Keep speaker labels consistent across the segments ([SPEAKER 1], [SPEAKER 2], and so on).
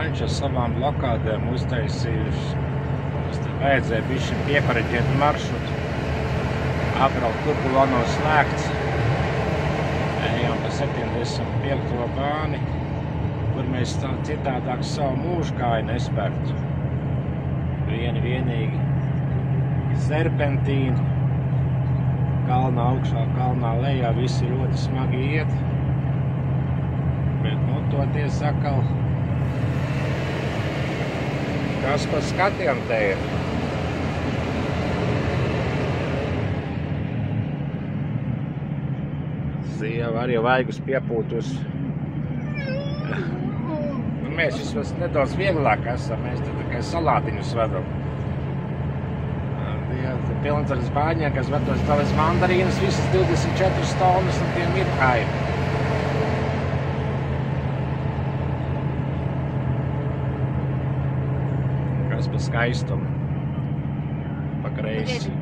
[SPEAKER 1] Viņš ar savām blokādēm uztaisījuši. Mums te vajadzēja bišķi piekoriģēt maršrutu. Apbraukt tur, kur vēl nav slēgts. Ejam pa 75. bāni, kur mēs tā citādāk savu mūžu kāju nespērtu. Vienīgi serpentīni. Kalnā augšā, kalnā lejā, visi ļoti smagi iet. Bet, nu, toties atkal, kas pa skatiem te ir? Sieva arī vaigus piepūtus. Nu, mēs vismaz nedaudz vieglāk esam, mēs te tikai salātiņus vedam. Pilnceras bāņiem, kas vedos tavas mandarīnas, visas 24 tonnas, un tiem ir haini. Kas pa skaistumu? Pa kreisi.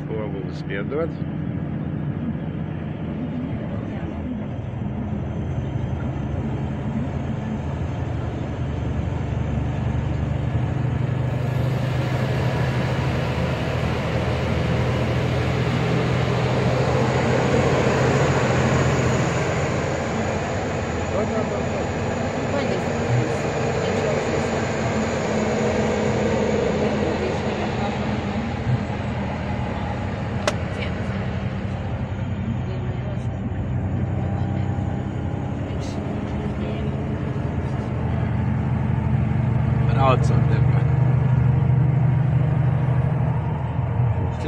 [SPEAKER 1] Spogulis piedod. Braucam tepat.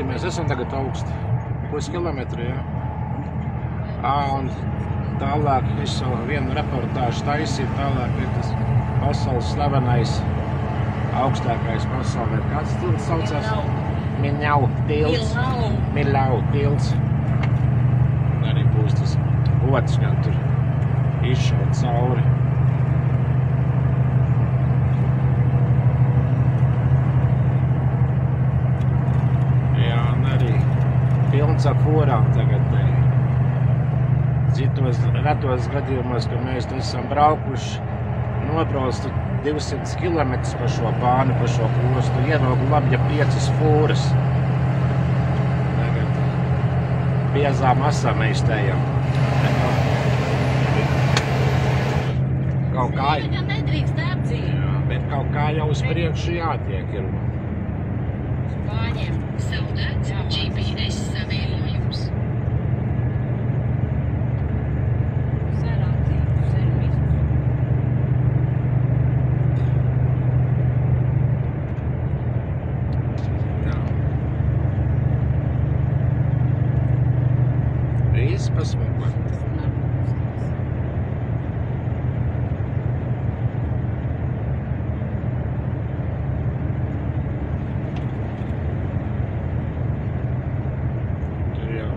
[SPEAKER 1] Mēs esam tagad augsti. Puskilometri, jā. Un tālāk es savu vienu reportāžu taisīju, tālāk ir tas pasaules slavenais, augstākais pasaulē. Kāds tilts saucās? Miļņau tilts. Miļņau tilts. Un arī būs tas otrs, gan tur izšaut cauri. Jā, un arī pilns ar forām tagad. Citos retos gadījumos, ka mēs esam braukuši, nobraustu 200 km pa šo bānu, pa šo klostu, ierogu labi, ja 5 fūras. Tagad biezām asam mēs tajam. Kaut kā...
[SPEAKER 2] Viņam nedrīkst apdzīt.
[SPEAKER 1] Jā, bet kaut kā jau uz priekšu jātiek ir.
[SPEAKER 2] Bāņiem.
[SPEAKER 3] Zaudēts GPS savienojums.
[SPEAKER 1] Viss pasmukot. Tur jau.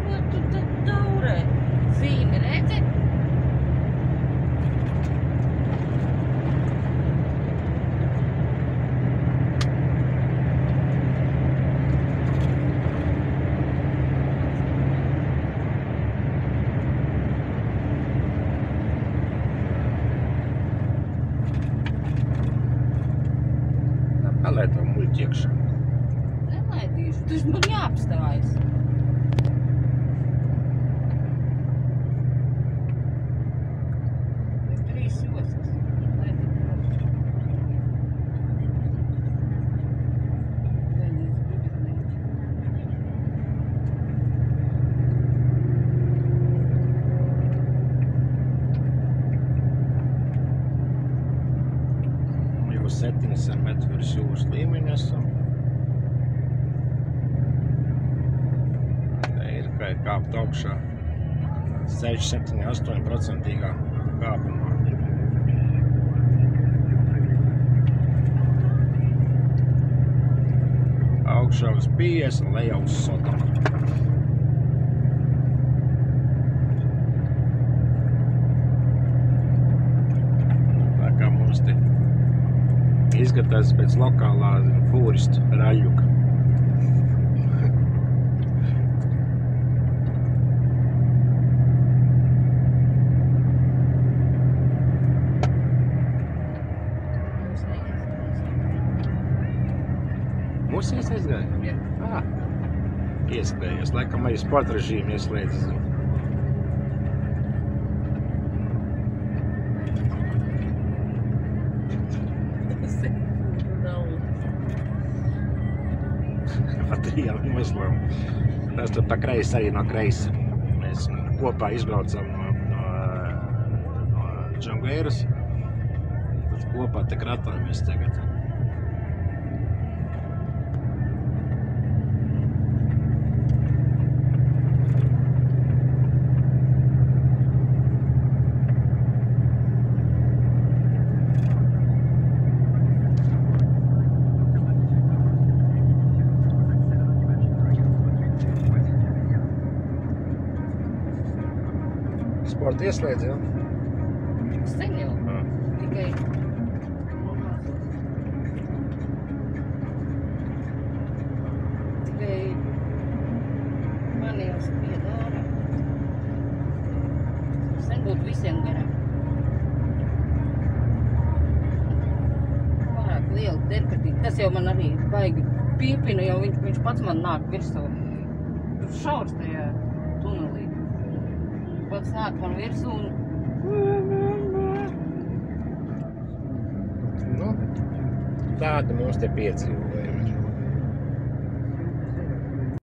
[SPEAKER 2] Ko tu tad daurē? Zīmi redzi?
[SPEAKER 1] Palaid to muļķi iekšā.
[SPEAKER 2] Nelaidīšu, tas man jāapstājas. Ir 3 jostas.
[SPEAKER 1] Jau 700 metru virs jūras līmeņa esam. Te ir kā kāpt augšā 6-7-8% kāpumā. Augšā uz 50, lejā uz Sodomu. Tā kā mums te izgatās pēc lokālā fūristu raļuka. Mūsies aizgāja?
[SPEAKER 2] Jā.
[SPEAKER 1] Iespējas. Laikam arī sporta režīmu ieslēdzis. Patrijām noslam. Tas tur pa kreisi arī no kreisa. Mēs kopā izbraucam no Džangveiras. Tad kopā te kratāmies tagad. Sporta ieslēdz, jā?
[SPEAKER 2] Sen jau. Tikai man jau spieda ārā. Sen būtu visiem garām. Pārāk liela derkatība. Tas jau man arī baigi piepina, jau viņš pats man nāk virsū. Šaurs tajā tunelī. Pats nāk man virsū un...
[SPEAKER 1] Nu, tādi mums te piedzīvo.